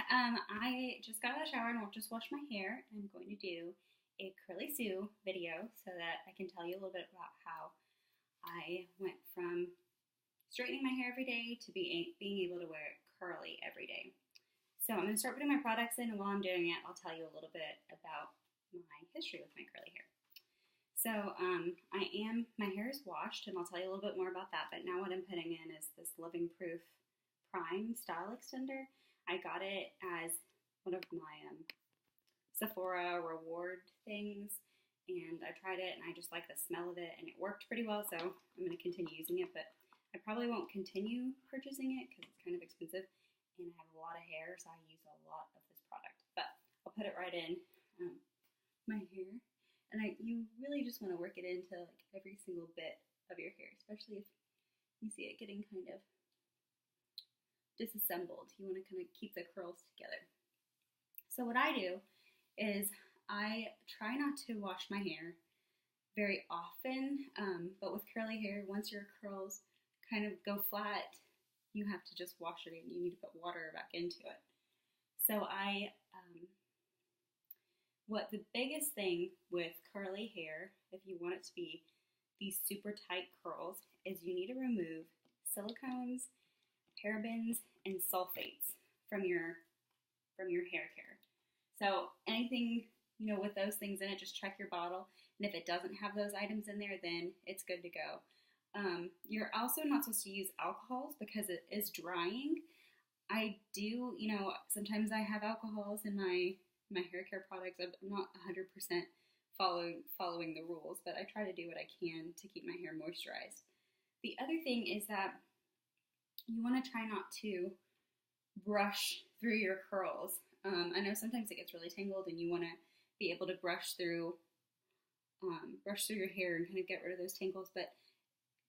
I just got out of the shower and just washed my hair. I'm going to do a Curly Sue video so that I can tell you a little bit about how I went from straightening my hair every day to being able to wear it curly every day. So I'm going to start putting my products in, and while I'm doing it, I'll tell you a little bit about my history with my curly hair. So my hair is washed, and I'll tell you a little bit more about that, but now what I'm putting in is this Living Proof Prime Style Extender. I got it as one of my Sephora reward things, and I tried it, and I just like the smell of it, and it worked pretty well, so I'm going to continue using it, but I probably won't continue purchasing it because it's kind of expensive, and I have a lot of hair, so I use a lot of this product. But I'll put it right in my hair, and you really just want to work it into like every single bit of your hair, especially if you see it getting kind of disassembled. You want to kind of keep the curls together. So what I do is I try not to wash my hair very often, but with curly hair, once your curls kind of go flat, you have to just wash it in. You need to put water back into it. So what the biggest thing with curly hair, if you want it to be these super tight curls, is you need to remove silicones, parabens, and sulfates from your hair care. So anything, with those things in it, just check your bottle. And if it doesn't have those items in there, then it's good to go. You're also not supposed to use alcohols because it is drying. I do, sometimes I have alcohols in my hair care products. I'm not 100% following the rules, but I try to do what I can to keep my hair moisturized. The other thing is that you want to try not to brush through your curls. I know sometimes it gets really tangled, and you want to be able to brush through your hair and kind of get rid of those tangles. But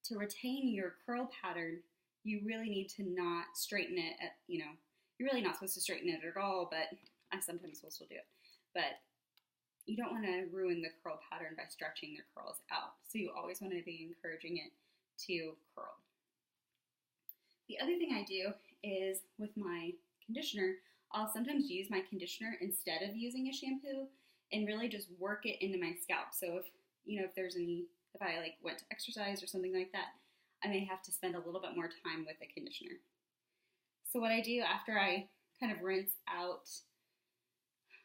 to retain your curl pattern, you really need to not straighten it. You're really not supposed to straighten it at all, but I'm sometimes supposed to do it. But you don't want to ruin the curl pattern by stretching their curls out. So you always want to be encouraging it to curl. The other thing I do is with my conditioner, I'll sometimes use my conditioner instead of using a shampoo and really just work it into my scalp. So if I went to exercise or something like that, I may have to spend a little bit more time with the conditioner. So what I do after I kind of rinse out,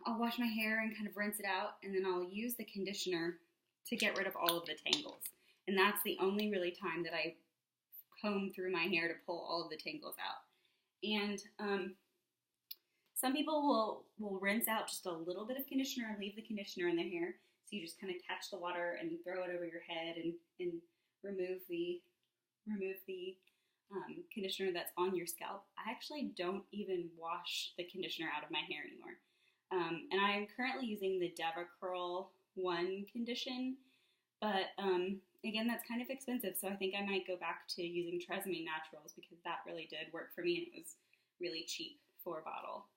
I'll wash my hair and kind of rinse it out, and then I'll use the conditioner to get rid of all of the tangles. And that's the only really time that I comb through my hair to pull all of the tangles out. And some people will rinse out just a little bit of conditioner and leave the conditioner in their hair. So you just kind of catch the water and throw it over your head and remove the conditioner that's on your scalp. I actually don't even wash the conditioner out of my hair anymore. And I'm currently using the DevaCurl 1 condition, but again, that's kind of expensive, so I think I might go back to using Tresemme Naturals because that really did work for me, and it was really cheap for a bottle.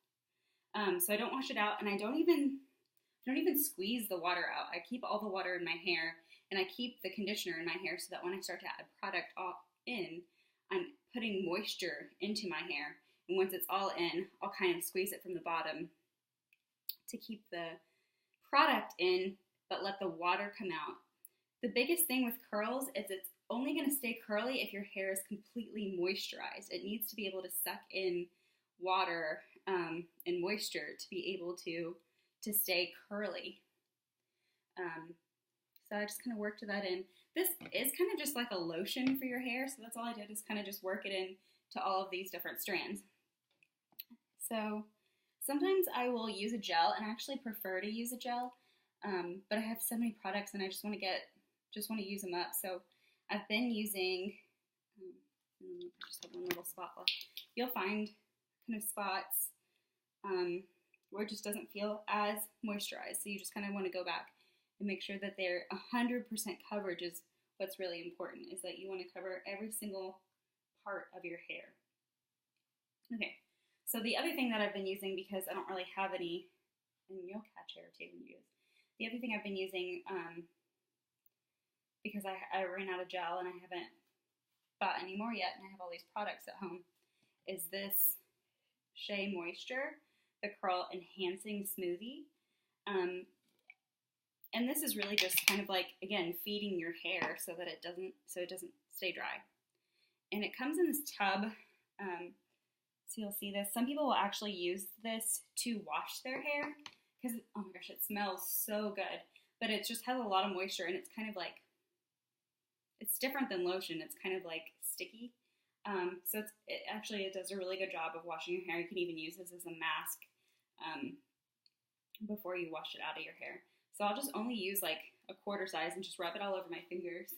So I don't wash it out, and I don't even squeeze the water out. I keep all the water in my hair, and I keep the conditioner in my hair so that when I start to add product in, I'm putting moisture into my hair. And once it's all in, I'll kind of squeeze it from the bottom to keep the product in, but let the water come out. The biggest thing with curls is it's only going to stay curly if your hair is completely moisturized. It needs to be able to suck in water and moisture to be able to stay curly. So I just kind of worked that in. This is kind of just like a lotion for your hair, so that's all I did is kind of just work it in to all of these different strands. So sometimes I will use a gel, and I actually prefer to use a gel, but I have so many products, and I just want to use them up. So I've been using, I just have one little spot left. You'll find kind of spots where it just doesn't feel as moisturized. So you just kind of want to go back and make sure that they're 100% coverage is what's really important, is that you want to cover every single part of your hair. Okay, so the other thing that I've been using, because I don't really have any, and you'll catch hair too when you use, the other thing I've been using, because I ran out of gel and I haven't bought any more yet, and I have all these products at home, is this Shea Moisture, the Curl Enhancing Smoothie. And this is really just kind of like, again, feeding your hair so that it doesn't stay dry. And it comes in this tub. So you'll see this. Some people will actually use this to wash their hair because, oh my gosh, it smells so good. But it just has a lot of moisture, and it's kind of like, it's different than lotion. It's kind of like sticky. So it does a really good job of washing your hair. You can even use this as a mask before you wash it out of your hair. So I'll just only use like a quarter size and just rub it all over my fingers.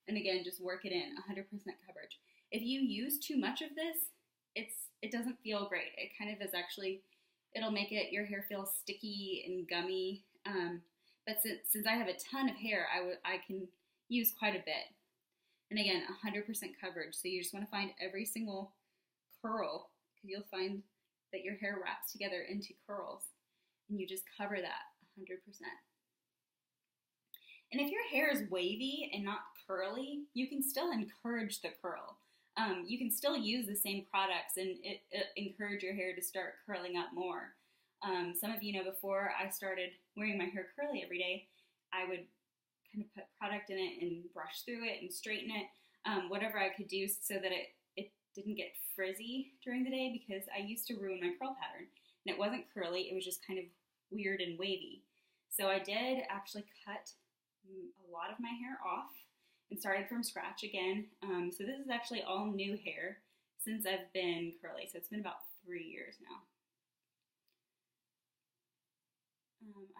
And again, just work it in, 100% coverage. If you use too much of this, it doesn't feel great. It kind of is actually, it'll make your hair feel sticky and gummy. But since I have a ton of hair, I can use quite a bit. And again, 100% coverage. So you just want to find every single curl, because you'll find that your hair wraps together into curls. And you just cover that 100%. And if your hair is wavy and not curly, you can still encourage the curl. You can still use the same products and encourage your hair to start curling up more. Some of you know, before I started wearing my hair curly every day, I would kind of put product in it and brush through it and straighten it, whatever I could do so that it didn't get frizzy during the day, because I used to ruin my curl pattern. And it wasn't curly, it was just kind of weird and wavy. So I did actually cut a lot of my hair off and started from scratch again. So this is actually all new hair since I've been curly. So it's been about 3 years now.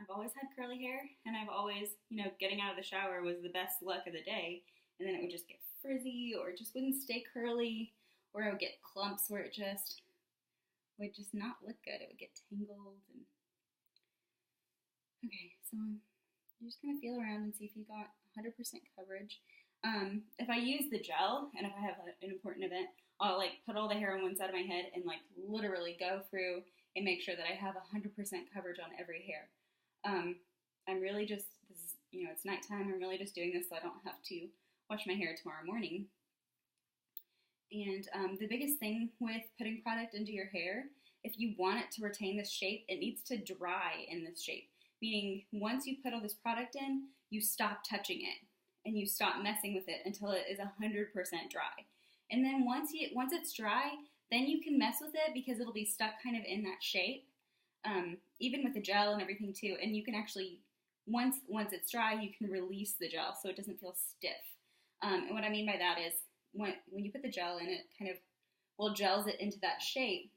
I've always had curly hair, and I've always, getting out of the shower was the best look of the day, and then it would just get frizzy, or it just wouldn't stay curly, or I would get clumps where it just would just not look good. It would get tangled. And okay, so you're just gonna feel around and see if you got 100% coverage. If I use the gel, and if I have an important event, I'll like put all the hair on one side of my head and like literally go through and make sure that I have 100% coverage on every hair. I'm really just, it's nighttime. I'm really just doing this so I don't have to wash my hair tomorrow morning. And the biggest thing with putting product into your hair, if you want it to retain this shape, it needs to dry in this shape. Meaning, once you put all this product in, you stop touching it and you stop messing with it until it is 100% dry. And then once it's dry, then you can mess with it because it'll be stuck kind of in that shape, even with the gel and everything too. And you can actually, once it's dry, you can release the gel so it doesn't feel stiff. And what I mean by that is when you put the gel in, it kind of gels it into that shape.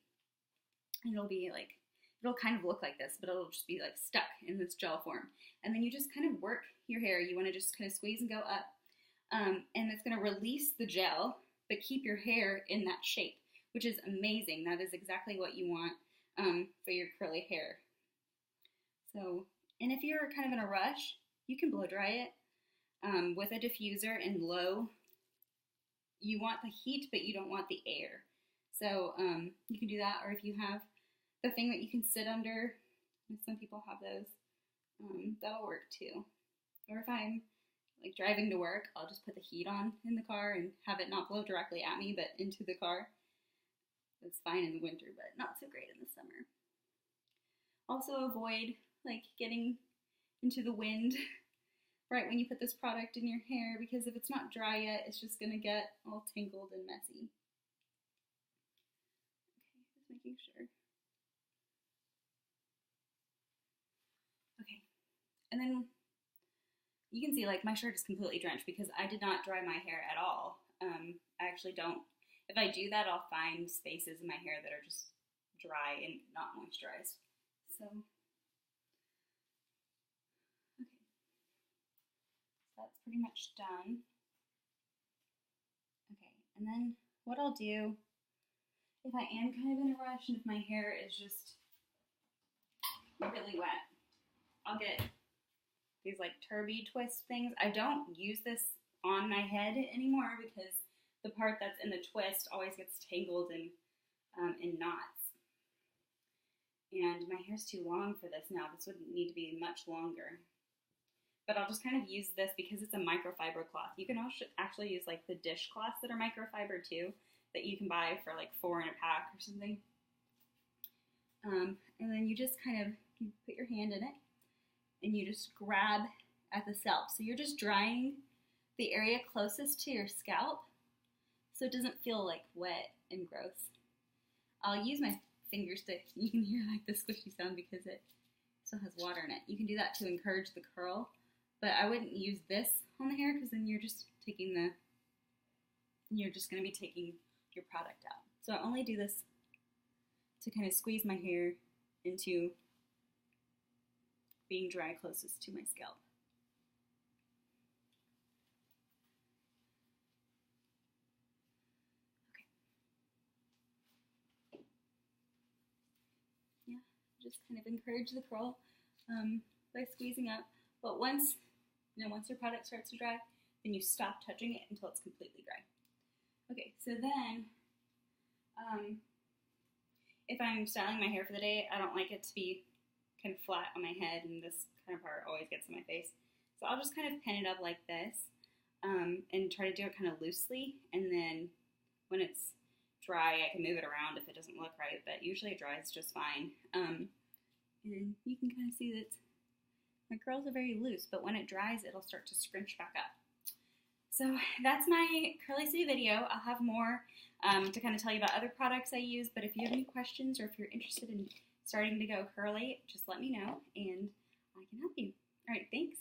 And it'll kind of look like this, but it'll just be like stuck in this gel form. And then you just kind of work your hair. You want to just kind of squeeze and go up. And it's going to release the gel, but keep your hair in that shape, which is amazing. That is exactly what you want for your curly hair. So, and if you're kind of in a rush, you can blow dry it with a diffuser and low. You want the heat, but you don't want the air. So you can do that, or if you have the thing that you can sit under, some people have those, that'll work too. Or if I'm like driving to work, I'll just put the heat on in the car and have it not blow directly at me, but into the car. It's fine in the winter, but not so great in the summer. Also avoid like getting into the wind right when you put this product in your hair, because if it's not dry yet, it's just gonna get all tangled and messy. Okay, just making sure. Okay, and then you can see like my shirt is completely drenched because I did not dry my hair at all. I actually don't. If I do that, I'll find spaces in my hair that are just dry and not moisturized. So, okay. So that's pretty much done. Okay, and then what I'll do, if I am kind of in a rush and if my hair is just really wet, I'll get these like turby twist things. I don't use this on my head anymore because the part that's in the twist always gets tangled in knots. And my hair's too long for this now. This would need to be much longer. But I'll just kind of use this because it's a microfiber cloth. You can also actually use like the dishcloths that are microfiber too, that you can buy for like 4 in a pack or something. And then you just kind of you put your hand in it and you just grab at the scalp. So you're just drying the area closest to your scalp so it doesn't feel like wet and gross. I'll use my fingers to, you can hear like the squishy sound because it still has water in it. You can do that to encourage the curl, but I wouldn't use this on the hair because then you're just taking you're just going to be taking your product out. So I only do this to kind of squeeze my hair into being dry closest to my scalp. Okay. Yeah, just kind of encourage the curl by squeezing up. But once your product starts to dry, then you stop touching it until it's completely dry. Okay, so then if I'm styling my hair for the day, I don't like it to be kind of flat on my head, and this kind of part always gets in my face. So I'll just kind of pin it up like this and try to do it kind of loosely, and then when it's dry, I can move it around if it doesn't look right, but usually it dries just fine. And you can kind of see that my curls are very loose, but when it dries, it'll start to scrunch back up. So that's my Curly City video. I'll have more to kind of tell you about other products I use, but if you have any questions or if you're interested in starting to go curly, just let me know and I can help you. All right, thanks.